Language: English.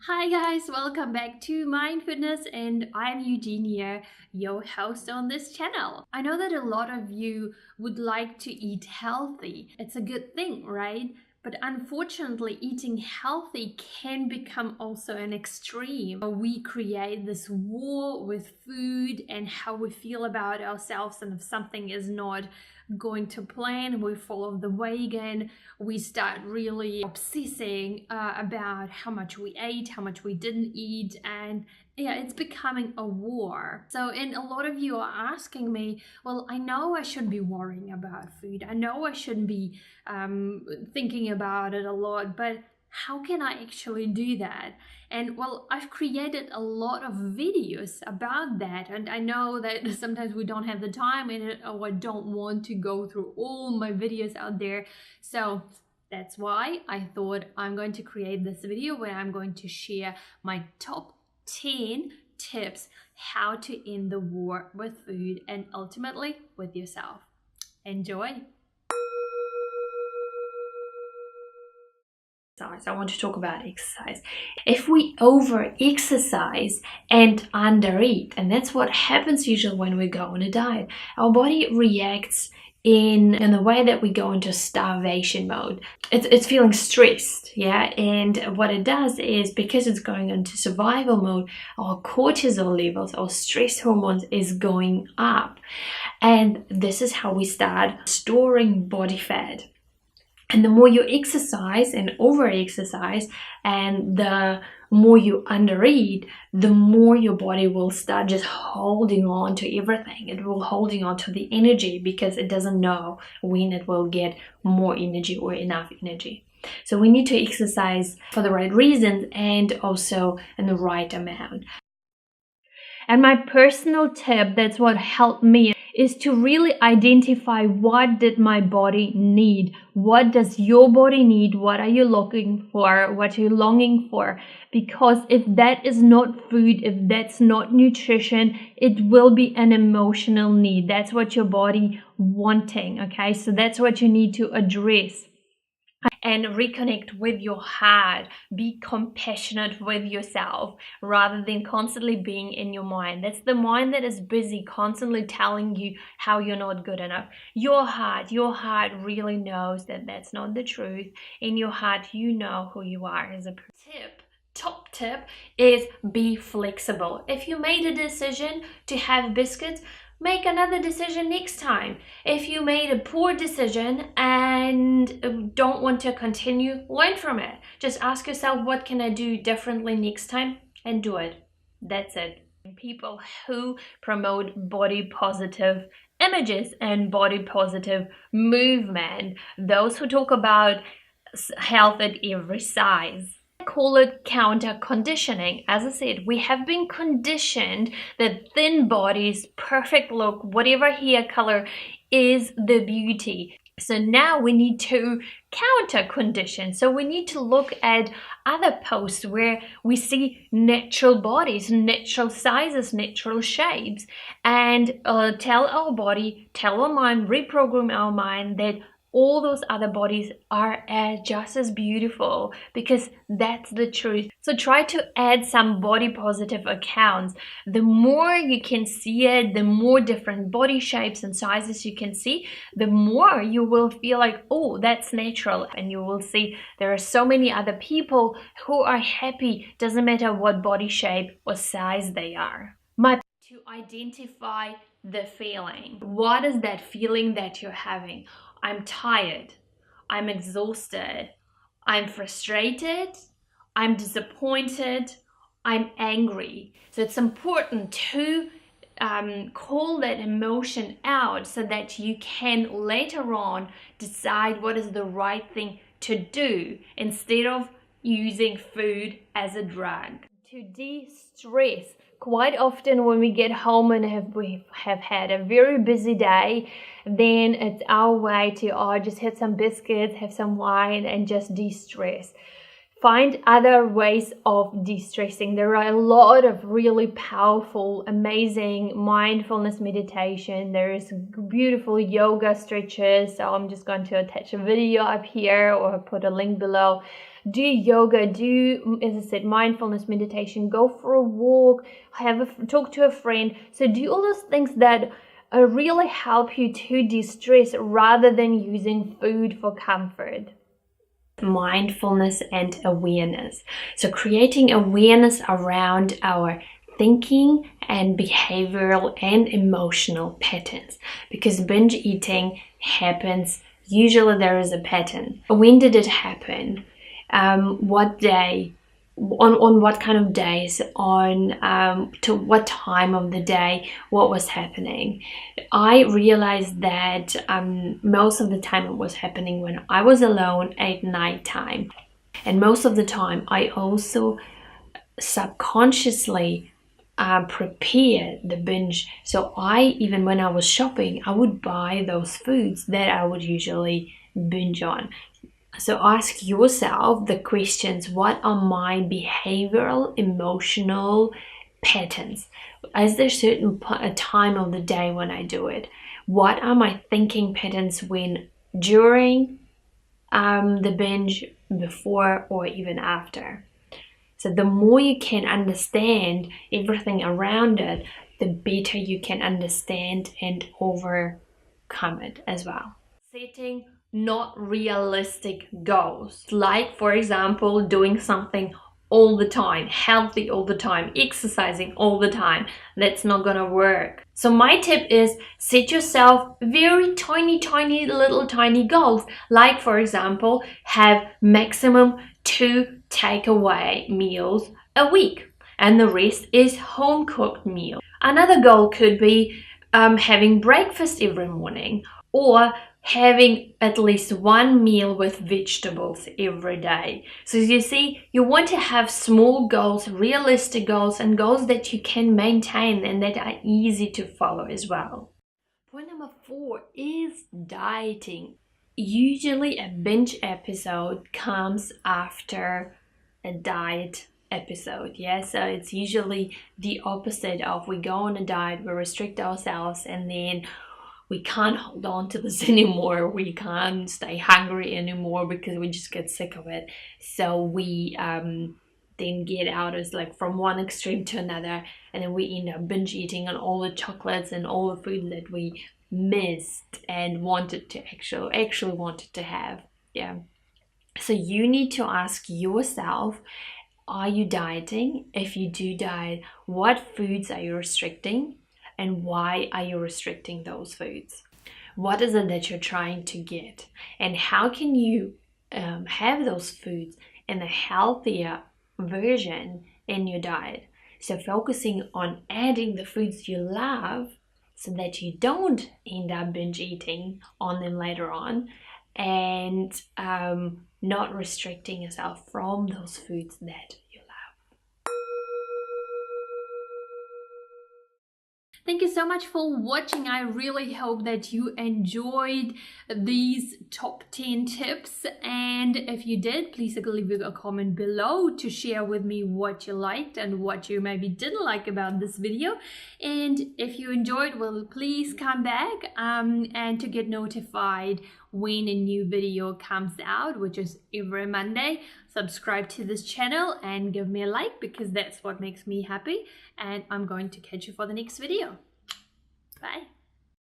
Hi guys, welcome back to Mindfulness, and I'm Eugenia, your host on this channel. I know that a lot of you would like to eat healthy. It's a good thing, right? But unfortunately, eating healthy can become also an extreme. We create this war with food and how we feel about ourselves, and if something is not going to plan, we follow the wagon. We start really obsessing about how much we ate, how much we didn't eat, and yeah, it's becoming a war. And a lot of you are asking me, well, I know I shouldn't be worrying about food. I know I shouldn't be thinking about it a lot, but how can I actually do that? And well, I've created a lot of videos about that, and I know that sometimes we don't have the time in it, or I don't want to go through all my videos out there. So that's why I thought I'm going to create this video where I'm going to share my top 10 tips how to end the war with food and ultimately with yourself. Enjoy! I want to talk about exercise. If we over exercise and undereat, and that's what happens usually when we go on a diet, our body reacts in the way that we go into starvation mode. It's feeling stressed, yeah, and what it does is, because it's going into survival mode, our cortisol levels, our stress hormones is going up, and this is how we start storing body fat. And the more you exercise and over-exercise, and the more you undereat, the more your body will start just holding on to everything. It will holding on to the energy because it doesn't know when it will get more energy or enough energy. So we need to exercise for the right reasons and also in the right amount. And my personal tip, that's what helped me, is to really identify what did my body need. What does your body need? What are you looking for? What are you longing for? Because if that is not food, if that's not nutrition, it will be an emotional need. That's what your body wanting, okay? So that's what you need to address. And reconnect with your heart. Be compassionate with yourself rather than constantly being in your mind. That's the mind that is busy, constantly telling you how you're not good enough. Your heart really knows that that's not the truth. In your heart, you know who you are as a person. Top tip is be flexible. If you made a decision to have biscuits, make another decision next time. If you made a poor decision and don't want to continue, learn from it. Just ask yourself, what can I do differently next time, and do it. That's it. People who promote body positive images and body positive movement, those who talk about health at every size, I call it counter conditioning. As I said, we have been conditioned that thin bodies, perfect look, whatever hair color is the beauty. So now we need to counter condition. So we need to look at other posts where we see natural bodies, natural sizes, natural shapes, and tell our body, tell our mind, reprogram our mind that all those other bodies are just as beautiful, because that's the truth. So try to add some body positive accounts. The more you can see it, the more different body shapes and sizes you can see, the more you will feel like, oh, that's natural. And you will see there are so many other people who are happy, doesn't matter what body shape or size they are. To identify the feeling. What is that feeling that you're having? I'm tired, I'm exhausted, I'm frustrated, I'm disappointed, I'm angry. So it's important to call that emotion out so that you can later on decide what is the right thing to do instead of using food as a drug. To de-stress, quite often when we get home and we have had a very busy day, then it's our way to just have some biscuits, have some wine, and just de-stress. Find other ways of de-stressing. There are a lot of really powerful, amazing mindfulness meditation. There's beautiful yoga stretches. So I'm just going to attach a video up here or put a link below. do yoga, do, as I said, mindfulness meditation, go for a walk, talk to a friend. So do all those things that really help you to de-stress rather than using food for comfort. Mindfulness and awareness. So creating awareness around our thinking and behavioral and emotional patterns, because binge eating happens, usually there is a pattern. When did it happen? What day? On what kind of days, to what time of the day, what was happening. I realized that most of the time it was happening when I was alone at night time, and most of the time I also subconsciously prepare the binge. So even when I was shopping, I would buy those foods that I would usually binge on. So ask yourself the questions: what are my behavioral, emotional patterns? Is there a time of the day when I do it? What are my thinking patterns during the binge, before, or even after? So the more you can understand everything around it, the better you can understand and overcome it as well. Setting not realistic goals, like for example doing something all the time, healthy all the time, exercising all the time. That's not gonna work. So my tip is set yourself very tiny little tiny goals, like for example have maximum 2 takeaway meals a week and the rest is home cooked meal. Another goal could be having breakfast every morning, or having at least 1 meal with vegetables every day. So you see, you want to have small goals, realistic goals, and goals that you can maintain and that are easy to follow as well. Point number 4 is dieting. Usually a binge episode comes after a diet episode. So it's usually the opposite of we go on a diet, we restrict ourselves, and then we can't hold on to this anymore. We can't stay hungry anymore because we just get sick of it. So we then get out as like from one extreme to another, and then we end up binge eating on all the chocolates and all the food that we missed and wanted to actually wanted to have. So you need to ask yourself, are you dieting? If you do diet, what foods are you restricting? And why are you restricting those foods? What is it that you're trying to get? And how can you have those foods in a healthier version in your diet? So focusing on adding the foods you love so that you don't end up binge eating on them later on, and not restricting yourself from those foods that you love. Thank you so much for watching. I really hope that you enjoyed these top 10 tips. And if you did, please leave a comment below to share with me what you liked and what you maybe didn't like about this video. And if you enjoyed, well, please come back and to get notified when a new video comes out, which is every Monday. Subscribe to this channel and give me a like, because that's what makes me happy. And I'm going to catch you for the next video. Bye.